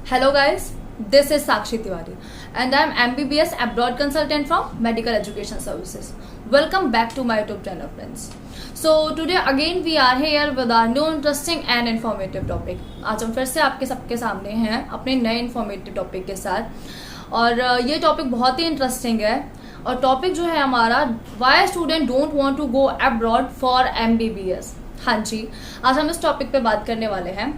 Hello guys, this is Sakshi Tiwari and I am MBBS Abroad Consultant from Medical Education Services. Welcome back to my YouTube channel friends. So today again we are here with our new interesting and informative topic. आज हम फिर से आपके सबके सामने हैं अपने नए informative topic के साथ और ये टॉपिक बहुत ही इंटरेस्टिंग है और टॉपिक जो है हमारा Why student don't want to go abroad for MBBS। हाँ जी, आज हम इस टॉपिक पे बात करने वाले हैं।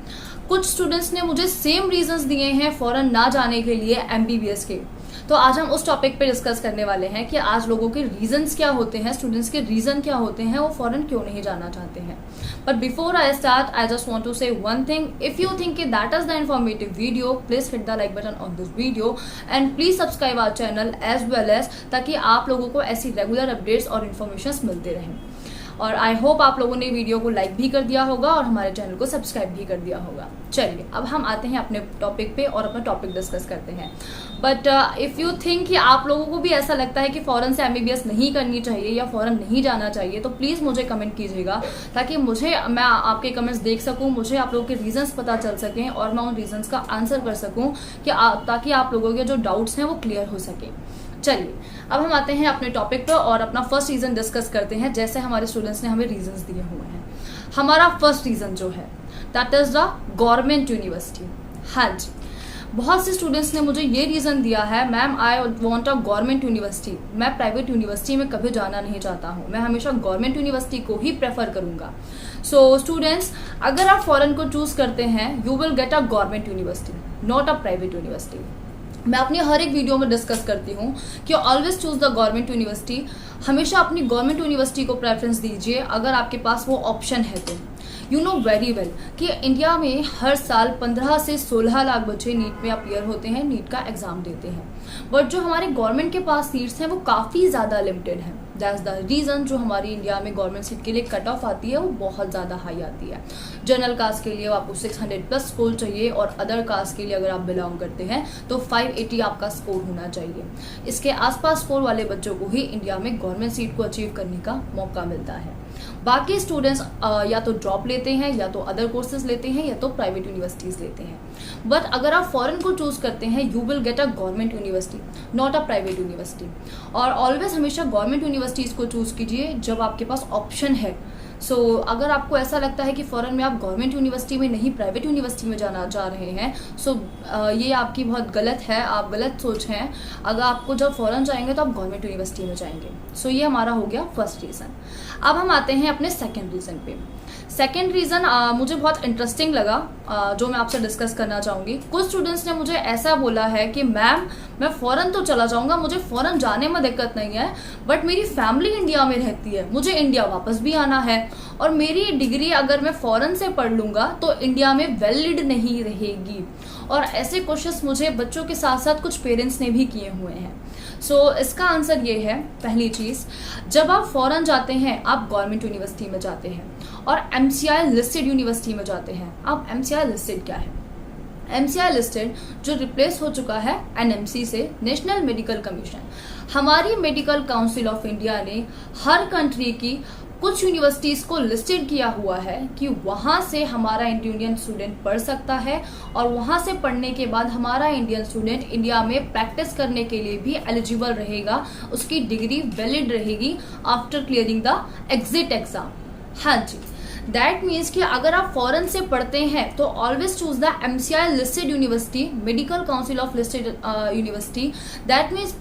कुछ स्टूडेंट्स ने मुझे सेम रीजंस दिए हैं फॉरेन ना जाने के लिए एमबीबीएस के, तो आज हम उस टॉपिक पे डिस्कस करने वाले हैं कि आज लोगों के रीजंस क्या होते हैं, स्टूडेंट्स के रीजन क्या होते हैं, वो फॉरेन क्यों नहीं जाना चाहते हैं। But before I start I just want to say one thing, if you think that is the informative video, please hit the like button on this video and please subscribe our channel as well as, ताकि आप लोगों को ऐसी regular updates और information मिलते रहें। और I hope आप लोगों ने वीडियो को लाइक भी कर दिया होगा और हमारे चैनल को सब्सक्राइब भी कर दिया होगा। चलिए अब हम आते हैं अपने टॉपिक पे और अपना टॉपिक डिस्कस करते हैं। बट इफ़ यू थिंक कि आप लोगों को भी ऐसा लगता है कि फॉरेन से एमबीबीएस नहीं करनी चाहिए या फॉरेन नहीं जाना चाहिए, तो प्लीज़ मुझे कमेंट कीजिएगा ताकि मैं आपके कमेंट्स देख सकूँ, मुझे आप लोगों के रीजंस पता चल सकें और मैं उन रीजंस का आंसर कर सकूँ कि ताकि आप लोगों के जो डाउट्स हैं वो क्लियर हो सके। चलिए अब हम आते हैं अपने टॉपिक पर और अपना फर्स्ट रीजन डिस्कस करते हैं, जैसे हमारे स्टूडेंट्स ने हमें रीजंस दिए हुए हैं। हमारा फर्स्ट रीजन जो है that is the government university. हाँ जी, बहुत से स्टूडेंट्स ने मुझे ये रीज़न दिया है, ma'am I want a government university, मैं प्राइवेट यूनिवर्सिटी में कभी जाना नहीं चाहता हूँ, मैं हमेशा गवर्नमेंट यूनिवर्सिटी को ही प्रेफर करूँगा। सो स्टूडेंट्स, अगर आप फॉरेन को चूज़ करते हैं you will get a government university, not a private university. मैं अपनी हर एक वीडियो में डिस्कस करती हूँ कि always choose the government university, हमेशा अपनी गवर्नमेंट यूनिवर्सिटी को प्रेफरेंस दीजिए अगर आपके पास वो ऑप्शन है तो। यू नो वेरी वेल कि इंडिया में हर साल 15 से 16 लाख बच्चे नीट में अपीयर होते हैं, नीट का एग्जाम देते हैं, बट जो हमारे गवर्नमेंट के पास सीट्स हैं वो काफ़ी ज़्यादा लिमिटेड हैं। दैट्स द रीज़न जो हमारी इंडिया में गवर्नमेंट सीट के लिए कट ऑफ आती है वो बहुत ज़्यादा हाई आती है। जनरल कास्ट के लिए आपको 600+ स्कोर चाहिए और अदर कास्ट के लिए अगर आप बिलोंग करते हैं तो 580 आपका स्कोर होना चाहिए। इसके आसपास स्कोर वाले बच्चों को ही इंडिया में गवर्नमेंट सीट को अचीव करने का मौका मिलता है। बाकी स्टूडेंट्स या तो ड्रॉप लेते हैं या तो अदर कोर्सेज लेते हैं या तो प्राइवेट यूनिवर्सिटीज़ लेते हैं। बट अगर आप फॉरेन को चूज़ करते हैं you will get a government university, not a private university. और ऑलवेज हमेशा गवर्नमेंट यूनिवर्सिटीज़ को चूज़ कीजिए जब आपके पास ऑप्शन है। सो अगर आपको ऐसा लगता है कि फॉरेन में आप गवर्नमेंट यूनिवर्सिटी में नहीं प्राइवेट यूनिवर्सिटी में जाना चाह रहे हैं, सो ये आपकी बहुत गलत है, आप गलत सोच हैं। अगर आपको जब फॉरेन जाएंगे तो आप गवर्नमेंट यूनिवर्सिटी में जाएंगे। सो ये हमारा हो गया फर्स्ट रीज़न। अब हम आते हैं अपने सेकेंड रीज़न पे। सेकेंड रीज़न मुझे बहुत इंटरेस्टिंग लगा, जो मैं आपसे डिस्कस करना चाहूँगी। कुछ स्टूडेंट्स ने मुझे ऐसा बोला है कि मैम मैं फ़ॉरेन तो चला जाऊँगा, मुझे फ़ॉरेन जाने में दिक्कत नहीं है, बट मेरी फैमिली इंडिया में रहती है, मुझे इंडिया वापस भी आना है और मेरी डिग्री अगर मैं फ़ॉरेन से पढ़ लूँगा तो इंडिया में वैलिड नहीं रहेगी। और ऐसे क्वेश्चंस मुझे बच्चों के साथ साथ कुछ पेरेंट्स ने भी किए हुए हैं। सो इसका आंसर ये है, पहली चीज़, जब आप फॉरेन जाते हैं आप गवर्नमेंट यूनिवर्सिटी में जाते हैं और एमसीआई लिस्टेड यूनिवर्सिटी में जाते हैं। अब एमसीआई लिस्टेड क्या है? एमसीआई लिस्टेड जो रिप्लेस हो चुका है एनएमसी से, नेशनल मेडिकल कमीशन। हमारी मेडिकल काउंसिल ऑफ इंडिया ने हर कंट्री की कुछ यूनिवर्सिटीज़ को लिस्टेड किया हुआ है कि वहाँ से हमारा इंडियन स्टूडेंट पढ़ सकता है और वहाँ से पढ़ने के बाद हमारा इंडियन स्टूडेंट इंडिया में प्रैक्टिस करने के लिए भी एलिजिबल रहेगा, उसकी डिग्री वैलिड रहेगी after clearing the exit exam. हाँ जी, दैट मीन्स कि अगर आप फॉरेन से पढ़ते हैं तो always choose the MCI listed university, medical council of listed university. That means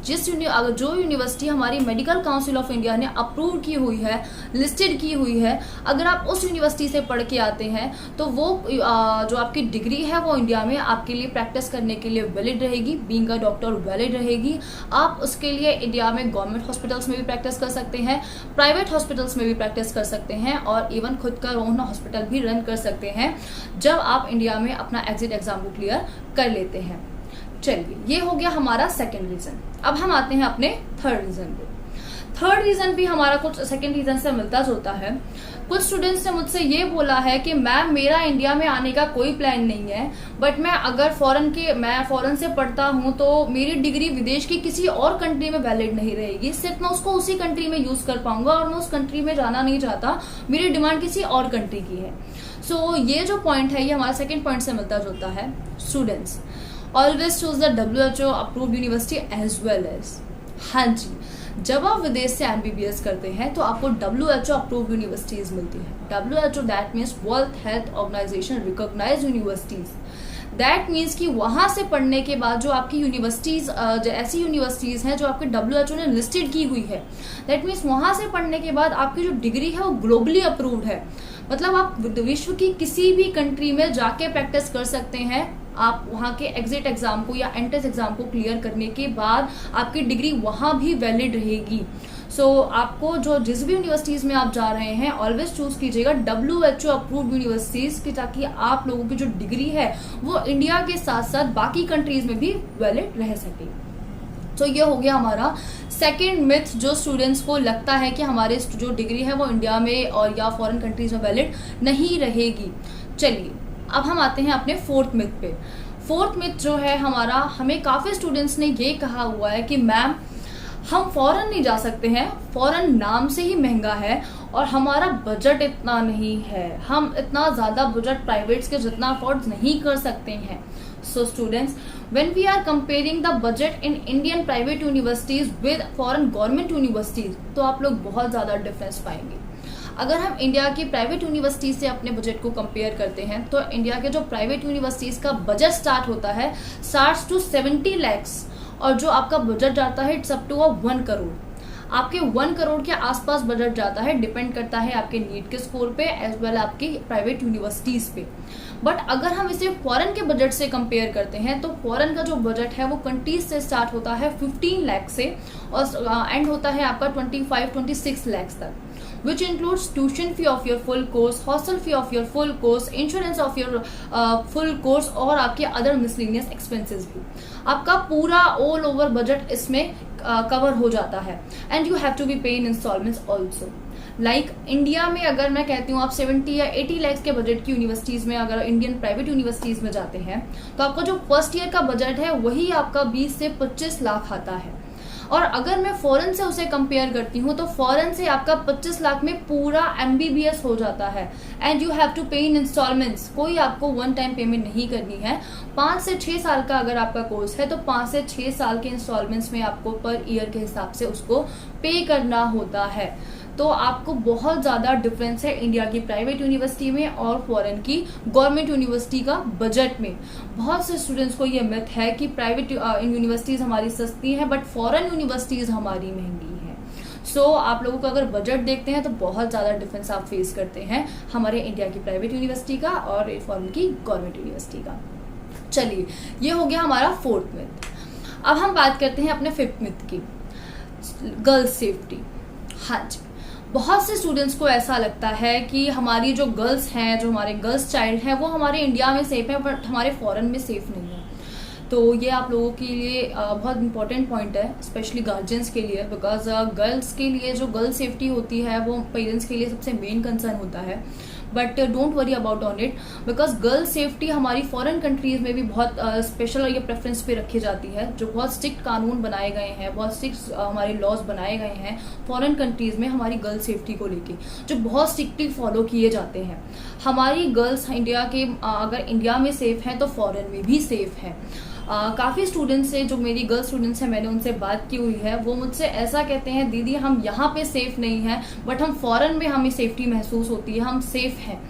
जो यूनिवर्सिटी हमारी मेडिकल काउंसिल ऑफ इंडिया ने अप्रूव की हुई है, लिस्टेड की हुई है, अगर आप उस यूनिवर्सिटी से पढ़ के आते हैं तो वो जो आपकी डिग्री है वो इंडिया में आपके लिए प्रैक्टिस करने के लिए वैलिड रहेगी, बीइंग अ डॉक्टर वैलिड रहेगी। आप उसके लिए इंडिया में गवर्नमेंट हॉस्पिटल्स में भी प्रैक्टिस कर सकते हैं, प्राइवेट हॉस्पिटल्स में भी प्रैक्टिस कर सकते हैं और इवन खुद का ओन हॉस्पिटल भी रन कर सकते हैं जब आप इंडिया में अपना एग्जिट एग्जाम को क्लियर कर लेते हैं। चलिए ये हो गया हमारा सेकेंड रीजन। अब हम आते हैं अपने थर्ड रीजन पे। थर्ड रीजन भी हमारा कुछ सेकेंड रीजन से मिलता जुलता है। कुछ स्टूडेंट्स ने मुझसे ये बोला है कि मैम मेरा इंडिया में आने का कोई प्लान नहीं है, बट मैं अगर मैं फॉरेन से पढ़ता हूँ तो मेरी डिग्री विदेश की किसी और कंट्री में वैलिड नहीं रहेगी, सिर्फ मैं उसको उसी कंट्री में यूज कर पाऊंगा और मैं उस कंट्री में जाना नहीं चाहता, मेरी डिमांड किसी और कंट्री की है। सो ये जो पॉइंट है ये हमारा सेकेंड पॉइंट से मिलता जुलता है। Students always choose the WHO approved university as well as. हाँ जी, जब आप विदेश से MBBS करते हैं तो आपको WHO अप्रूव्ड यूनिवर्सिटीज मिलती है। WHO that means world health organisation recognised universities. That means कि वहां से पढ़ने के बाद जो आपकी यूनिवर्सिटीज ऐसी यूनिवर्सिटीज हैं जो आपके WHO ने लिस्टेड की हुई है, दैट मीन्स वहां से पढ़ने के बाद आपकी जो डिग्री है वो ग्लोबली अप्रूव्ड है। मतलब आप विश्व की किसी भी कंट्री में जाके प्रैक्टिस कर सकते हैं। आप वहाँ के एग्जिट एग्जाम को या एंट्रेंस एग्जाम को क्लियर करने के बाद आपकी डिग्री वहाँ भी वैलिड रहेगी। सो आपको जो जिस भी यूनिवर्सिटीज में आप जा रहे हैं ऑलवेज चूज कीजिएगा WHO अप्रूव्ड यूनिवर्सिटीज की, ताकि आप लोगों की जो डिग्री है वो इंडिया के साथ साथ बाकी कंट्रीज में भी वैलिड रह सके। तो ये हो गया हमारा सेकेंड मिथ जो स्टूडेंट्स को लगता है कि हमारे जो डिग्री है वो इंडिया में और या फॉरेन कंट्रीज में वैलिड नहीं रहेगी। चलिए अब हम आते हैं अपने फोर्थ मिथ पे। फोर्थ मिथ जो है हमारा, हमें काफ़ी स्टूडेंट्स ने ये कहा हुआ है कि मैम हम फॉरेन नहीं जा सकते हैं, फॉरेन नाम से ही महंगा है और हमारा बजट इतना नहीं है, हम इतना ज़्यादा बजट प्राइवेट्स के जितना अफोर्ड नहीं कर सकते हैं। So students, when we are comparing the budget in Indian private universities with foreign government universities, तो आप लोग बहुत ज़्यादा डिफरेंस पाएंगे। अगर हम इंडिया की प्राइवेट यूनिवर्सिटी से अपने बजट को कंपेयर करते हैं तो इंडिया के जो प्राइवेट यूनिवर्सिटीज़ का बजट स्टार्ट होता है 60 to 70 lakhs और जो आपका बजट जाता है इट्स अप टू 1 करोड़। आपके 1 करोड़ के आसपास बजट जाता है, डिपेंड करता है आपके नीट के स्कोर पे एज वेल आपकी प्राइवेट यूनिवर्सिटीज पे। बट अगर हम इसे फॉरेन के बजट से कंपेयर करते हैं तो फॉरेन का जो बजट है वो कंट्रीज से स्टार्ट होता है 15 लाख से और एंड होता है आपका 25-26 lakhs तक, which includes tuition fee of your full course, hostel fee of your full course, insurance of your full course और आपके other miscellaneous expenses भी। आपका पूरा all over बजट इसमें कवर हो जाता है and you have to be paying installments also। Like India में अगर मैं कहती हूँ आप 70 या 80 lakhs के बजट की यूनिवर्सिटीज में अगर इंडियन प्राइवेट यूनिवर्सिटीज में जाते हैं तो आपका जो फर्स्ट ईयर का बजट है वही आपका 20 से 25 लाख आता है। और अगर मैं फॉरेन से उसे कंपेयर करती हूँ तो फॉरेन से आपका 25 लाख में पूरा MBBS हो जाता है एंड यू हैव टू पे इन इंस्टॉलमेंट्स। कोई आपको वन टाइम पेमेंट नहीं करनी है। 5 से 6 साल का अगर आपका कोर्स है तो 5 से 6 साल के इंस्टॉलमेंट्स में आपको पर ईयर के हिसाब से उसको पे करना होता है। तो आपको बहुत ज़्यादा डिफरेंस है इंडिया की प्राइवेट यूनिवर्सिटी में और फॉरेन की गवर्नमेंट यूनिवर्सिटी का बजट में। बहुत से स्टूडेंट्स को ये मिथ है कि प्राइवेट यूनिवर्सिटीज़ हमारी सस्ती हैं बट फॉरेन यूनिवर्सिटीज़ हमारी महंगी हैं। सो आप लोगों को अगर बजट देखते हैं तो बहुत ज़्यादा डिफरेंस आप फेस करते हैं हमारे इंडिया की प्राइवेट यूनिवर्सिटी का और फॉरेन की गवर्नमेंट यूनिवर्सिटी का। चलिए ये हो गया हमारा फोर्थ मिथ। अब हम बात करते हैं अपने फिफ्थ मिथ की, गर्ल्स सेफ्टी। हाँ जी, बहुत से स्टूडेंट्स को ऐसा लगता है कि हमारी जो गर्ल्स हैं, जो हमारे गर्ल्स चाइल्ड हैं वो हमारे इंडिया में सेफ है बट हमारे फॉरेन में सेफ नहीं है। तो ये आप लोगों के लिए बहुत इंपॉर्टेंट पॉइंट है, स्पेशली गार्जियंस के लिए, बिकॉज गर्ल्स के लिए जो गर्ल सेफ्टी होती है वो पेरेंट्स के लिए सबसे मेन कंसर्न होता है। But don't worry about on it because girl safety हमारी फॉरेन कंट्रीज में भी बहुत स्पेशल और ये प्रेफरेंस पे रखी जाती है। जो बहुत स्ट्रिक्ट कानून बनाए गए हैं, बहुत स्ट्रिक्ट हमारे लॉज बनाए गए हैं फॉरेन कंट्रीज में हमारी गर्ल सेफ्टी को लेके, जो बहुत स्ट्रिक्टली फॉलो किए जाते हैं। हमारी गर्ल्स इंडिया के अगर इंडिया में सेफ हैं तो फॉरेन में भी सेफ है। काफ़ी स्टूडेंट्स से जो मेरी गर्ल स्टूडेंट्स हैं मैंने उनसे बात की हुई है, वो मुझसे ऐसा कहते हैं दीदी हम यहाँ पे सेफ नहीं हैं बट हम फॉरेन में हमें सेफ्टी महसूस होती है, हम सेफ हैं।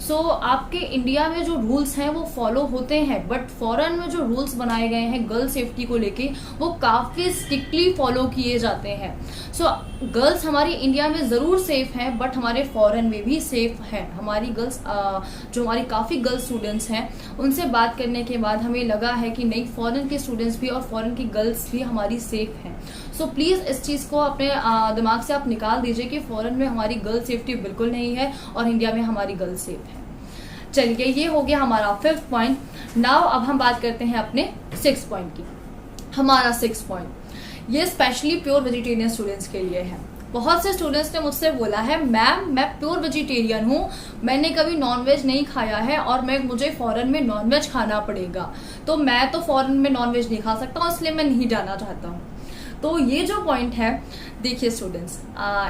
सो आपके इंडिया में जो रूल्स हैं वो फॉलो होते हैं बट फॉरेन में जो रूल्स बनाए गए हैं गर्ल सेफ्टी को लेके वो काफ़ी स्ट्रिक्टली फॉलो किए जाते हैं। सो गर्ल्स हमारी इंडिया में ज़रूर सेफ हैं बट हमारे फॉरेन में भी सेफ हैं। हमारी गर्ल्स जो हमारी काफ़ी गर्ल्स स्टूडेंट्स हैं उनसे बात करने के बाद हमें लगा है कि नहीं, फॉरेन के स्टूडेंट्स भी और फॉरेन की गर्ल्स भी हमारी सेफ हैं। सो प्लीज़ इस चीज़ को अपने दिमाग से आप निकाल दीजिए कि फॉरेन में हमारी गर्ल सेफ्टी बिल्कुल नहीं है और इंडिया में हमारी गर्ल सेफ है। चलिए ये हो गया हमारा फिफ्थ पॉइंट। नाउ अब हम बात करते हैं अपने सिक्स पॉइंट की। हमारा सिक्स पॉइंट ये स्पेशली प्योर वेजिटेरियन स्टूडेंट्स के लिए है। बहुत से स्टूडेंट्स ने मुझसे बोला है मैम मैं प्योर वेजिटेरियन हूँ, मैंने कभी नॉनवेज नहीं खाया है और मुझे फॉरेन में नॉनवेज खाना पड़ेगा, तो मैं तो फॉरेन में नॉनवेज नहीं खा सकता हूँ इसलिए मैं नहीं जाना चाहता हूँ। तो ये जो पॉइंट है, देखिए स्टूडेंट्स,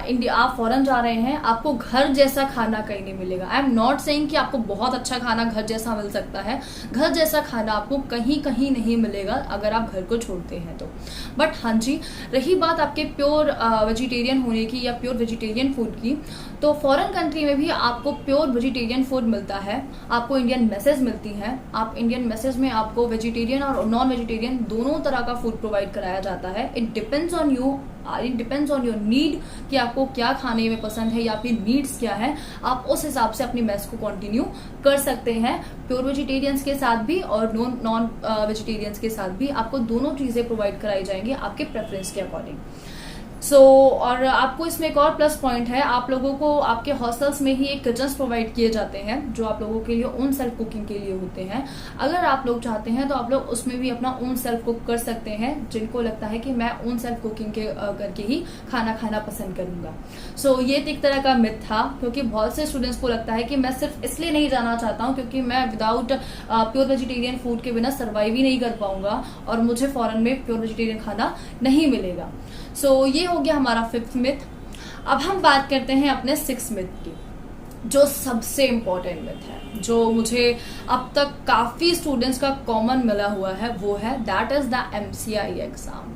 इंडिया आप फॉरेन जा रहे हैं, आपको घर जैसा खाना कहीं नहीं मिलेगा। आई एम नॉट सेइंग कि आपको बहुत अच्छा खाना घर जैसा मिल सकता है, घर जैसा खाना आपको कहीं कहीं नहीं मिलेगा अगर आप घर को छोड़ते हैं तो। बट हाँ जी, रही बात आपके प्योर वेजिटेरियन होने की या प्योर वेजिटेरियन फूड की, तो फॉरेन कंट्री में भी आपको प्योर वेजिटेरियन फूड मिलता है, आपको इंडियन मेसेज मिलती है। आप इंडियन मेसेज में आपको वेजिटेरियन और नॉन वेजिटेरियन दोनों तरह का फूड प्रोवाइड कराया जाता है। It depends on you, it depends on your need कि आपको क्या खाने में पसंद है या फिर नीड्स क्या है। आप उस हिसाब से अपनी मेस को कंटिन्यू कर सकते हैं। प्योर वेजिटेरियंस के साथ भी और नॉन वेजिटेरियंस के साथ भी आपको दोनों चीजें प्रोवाइड कराई जाएंगी आपके प्रेफरेंस के अकॉर्डिंग। और आपको इसमें एक और प्लस पॉइंट है, आप लोगों को आपके हॉस्टल्स में ही एक किचन्स प्रोवाइड किए जाते हैं जो आप लोगों के लिए ओन सेल्फ कुकिंग के लिए होते हैं। अगर आप लोग चाहते हैं तो आप लोग उसमें भी अपना ओन सेल्फ कुक कर सकते हैं, जिनको लगता है कि मैं ओन सेल्फ कुकिंग करके ही खाना खाना पसंद करूंगा। ये एक तरह का मिथ था, क्योंकि बहुत से स्टूडेंट्स को लगता है कि मैं सिर्फ इसलिए नहीं जाना चाहता हूँ क्योंकि मैं विदाउट प्योर वेजिटेरियन फूड के बिना सर्वाइव ही नहीं कर पाऊंगा और मुझे फॉरेन में प्योर वेजिटेरियन खाना नहीं मिलेगा। ये हो गया हमारा 5th मिथ। अब हम बात करते हैं अपने 6th मिथ की, जो सबसे इम्पोर्टेंट मिथ है, जो मुझे अब तक काफी स्टूडेंट्स का कॉमन मिला हुआ है, वो है that is the MCI exam,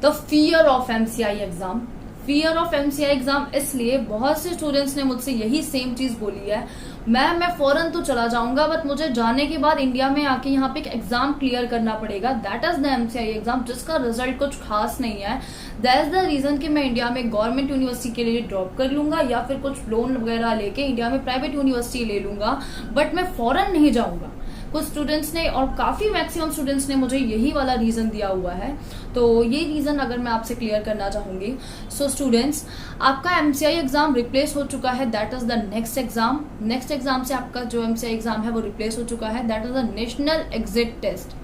the fear of MCI exam. Fear of MCI exam इसलिए, बहुत से स्टूडेंट्स ने मुझसे यही सेम चीज बोली है, मैं फॉरेन तो चला जाऊंगा बट मुझे जाने के बाद इंडिया में आके यहाँ पे एक एग्जाम क्लियर करना पड़ेगा, that is the MCI exam, जिसका रिजल्ट कुछ खास नहीं है। दैट इज द रीजन कि मैं इंडिया में गवर्नमेंट यूनिवर्सिटी के लिए ड्रॉप कर लूंगा या फिर कुछ लोन वगैरह लेके इंडिया में प्राइवेट यूनिवर्सिटी ले लूंगा, बट मैं फॉरेन नहीं जाऊंगा। कुछ स्टूडेंट्स ने और काफी मैक्सिमम स्टूडेंट्स ने मुझे यही वाला रीजन दिया हुआ है, तो ये रीजन अगर मैं आपसे क्लियर करना चाहूंगी। स्टूडेंट्स, आपका MCI एग्जाम रिप्लेस हो चुका है, that is the next exam. Next exam से आपका जो MCI एग्जाम है वो रिप्लेस हो चुका है, that is the national exit test,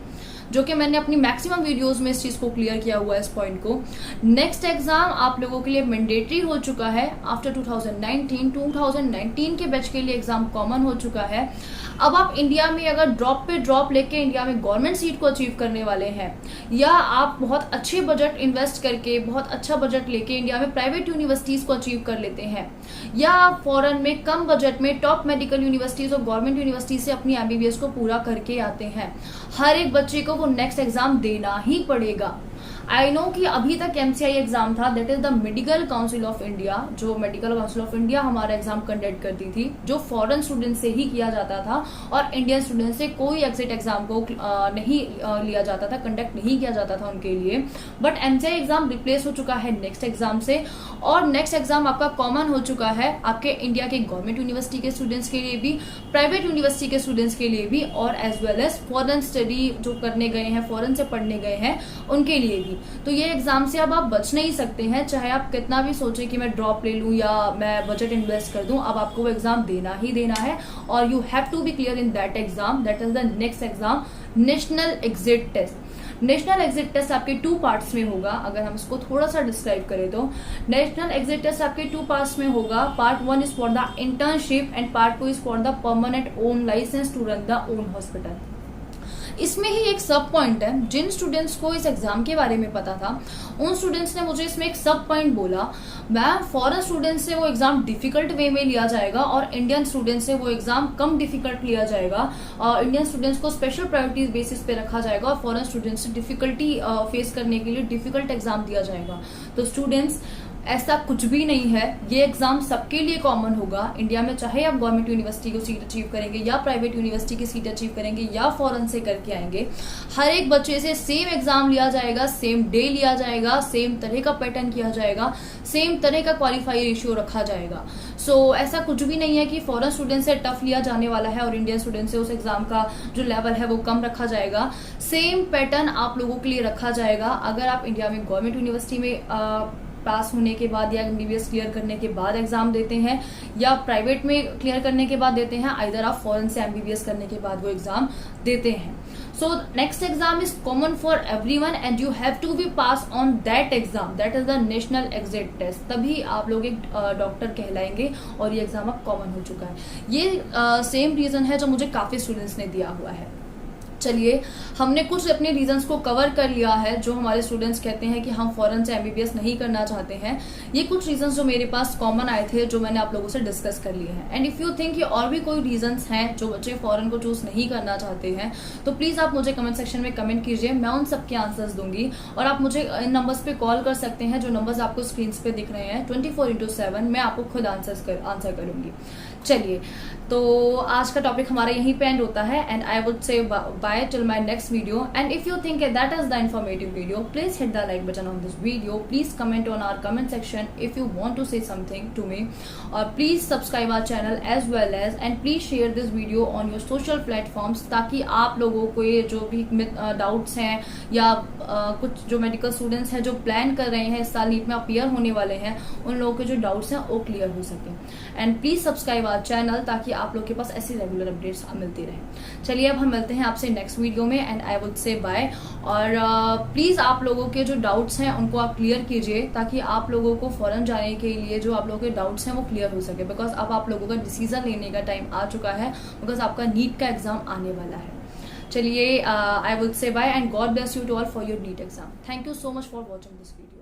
जो कि मैंने अपनी मैक्सिमम वीडियोस में इस चीज को क्लियर किया हुआ है, इस पॉइंट को। नेक्स्ट एग्जाम आप लोगों के लिए मैंडेटरी हो चुका है आफ्टर 2019 के बैच के लिए एग्जाम कॉमन हो चुका है। अब आप इंडिया में अगर ड्रॉप पे ड्रॉप लेके इंडिया में गवर्नमेंट सीट को अचीव करने वाले हैं, या आप बहुत अच्छे बजट इन्वेस्ट करके बहुत अच्छा बजट लेके इंडिया में प्राइवेट यूनिवर्सिटीज को अचीव कर लेते हैं, या आप फॉरेन में कम बजट में टॉप मेडिकल यूनिवर्सिटीज और गवर्नमेंट यूनिवर्सिटीज से अपनी MBBS को पूरा करके आते हैं, हर एक बच्चे को वो नेक्स्ट एग्जाम देना ही पड़ेगा। आई नो कि अभी तक MCI एग्जाम था, that is the medical council of India, जो मेडिकल काउंसिल ऑफ इंडिया हमारा एग्जाम कंडक्ट करती थी, जो फॉरेन स्टूडेंट से ही किया जाता था और इंडियन स्टूडेंट से कोई एग्जिट एग्जाम को नहीं लिया जाता था, कंडक्ट नहीं किया जाता था उनके लिए। बट MCI एग्जाम रिप्लेस हो चुका है नेक्स्ट एग्जाम से, और नेक्स्ट एग्जाम आपका कॉमन हो चुका है आपके इंडिया के गवर्नमेंट यूनिवर्सिटी के स्टूडेंट्स के लिए भी, प्राइवेट यूनिवर्सिटी के स्टूडेंट्स के लिए भी, और as well as foreign study जो करने गए हैं, फॉरेन से पढ़ने गए हैं, उनके लिए भी। तो ये एग्जाम से अब आप बच नहीं सकते हैं, चाहे आप कितना भी सोचें कि मैं ड्रॉप ले लूं या मैं बजट इन्वेस्ट कर दूं, अब आपको वो एग्जाम देना ही देना है, और you have to be clear in that exam, that is the next exam, national exit test. National exit test आपके 2 पार्ट्स में होगा, अगर हम इसको थोड़ा सा डिस्क्राइब करें तो नेशनल एग्जिट टेस्ट आपके 2 पार्ट्स में होगा। Part 1 is for the internship and part 2 is for the permanent own licence to run the own hospital. इसमें ही एक सब पॉइंट है, जिन स्टूडेंट्स को इस एग्जाम के बारे में पता था उन स्टूडेंट्स ने मुझे इसमें एक सब पॉइंट बोला, मैम फॉरेन स्टूडेंट्स से वो एग्जाम डिफिकल्ट वे में लिया जाएगा और इंडियन स्टूडेंट्स से वो एग्जाम कम डिफिकल्ट लिया जाएगा, और इंडियन स्टूडेंट्स को स्पेशल प्रायोरिटी बेसिस पे रखा जाएगा और फॉरेन स्टूडेंट्स से डिफिकल्टी फेस करने के लिए डिफिकल्ट एग्जाम दिया जाएगा। तो स्टूडेंट्स, ऐसा कुछ भी नहीं है, ये एग्जाम सबके लिए कॉमन होगा इंडिया में, चाहे आप गवर्नमेंट यूनिवर्सिटी को सीट अचीव करेंगे या प्राइवेट यूनिवर्सिटी की सीट अचीव करेंगे या फॉरेन से करके आएंगे, हर एक बच्चे से सेम एग्जाम लिया जाएगा, सेम डे लिया जाएगा, सेम तरह का पैटर्न किया जाएगा, सेम तरह का क्वालिफाई रेशियो रखा जाएगा। ऐसा कुछ भी नहीं है कि फॉरेन स्टूडेंट से टफ लिया जाने वाला है और इंडियन स्टूडेंट से उस एग्जाम का जो लेवल है वो कम रखा जाएगा। सेम पैटर्न आप लोगों के लिए रखा जाएगा। अगर आप इंडिया में गवर्नमेंट यूनिवर्सिटी में पास होने के बाद या MBBS क्लियर करने के बाद एग्जाम देते हैं या प्राइवेट में क्लियर करने के बाद देते हैं, आइदर आप फॉरेन से MBBS करने के बाद वो एग्जाम देते हैं। Next exam is common for everyone and you have to be pass on that exam, that is the national exit test, तभी आप लोग एक डॉक्टर कहलाएंगे और ये एग्जाम अब कॉमन हो चुका है। ये सेम रीजन है जो मुझे काफी स्टूडेंट्स ने दिया हुआ है। चलिए, हमने कुछ अपने रीजंस को कवर कर लिया है जो हमारे स्टूडेंट्स कहते हैं कि हम फॉरेन से एमबीबीएस नहीं करना चाहते हैं। ये कुछ रीजंस जो मेरे पास कॉमन आए थे जो मैंने आप लोगों से डिस्कस कर लिए हैं। एंड इफ यू थिंक कि और भी कोई रीजंस हैं जो बच्चे फॉरेन को चूज नहीं करना चाहते हैं तो प्लीज आप मुझे कमेंट सेक्शन में कमेंट कीजिए, मैं उन सबके आंसर्स दूंगी। और आप मुझे इन नंबर्स पे कॉल कर सकते हैं जो नंबर्स आपको स्क्रीन पे दिख रहे हैं 24/7। मैं आपको खुद आंसर करूंगी। चलिए, तो आज का टॉपिक हमारा यहीं पे एंड होता है and I would say bye till my next video. And if you think that is the informative video, please hit the like button on this video, please comment on our comment section if you want to say something to me, और please subscribe our channel as well as and please share this video on your social platforms, ताकि आप लोगों को ये जो भी doubts हैं या कुछ जो मेडिकल स्टूडेंट्स हैं जो प्लान कर रहे हैं इस साल नीट में अपीयर होने वाले हैं, उन लोगों के जो डाउट्स हैं वो क्लियर हो सके। And please subscribe our channel ताकि आप लोग के पास ऐसी रेगुलर अपडेट्स मिलती रहे। चलिए, अब हम मिलते हैं आपसे नेक्स्ट वीडियो में and I would say bye. और प्लीज आप लोगों के जो डाउट्स हैं उनको आप क्लियर कीजिए ताकि आप लोगों को फॉरेन जाने के लिए जो आप लोगों के डाउट्स हैं वो क्लियर हो सके, बिकॉज अब आप लोगों का डिसीजन लेने का टाइम आ चुका है, बिकॉज आपका नीट का एग्जाम आने वाला है। चलिए, I would say bye and God bless you to all for your NEET exam. Thank you so much for watching this video.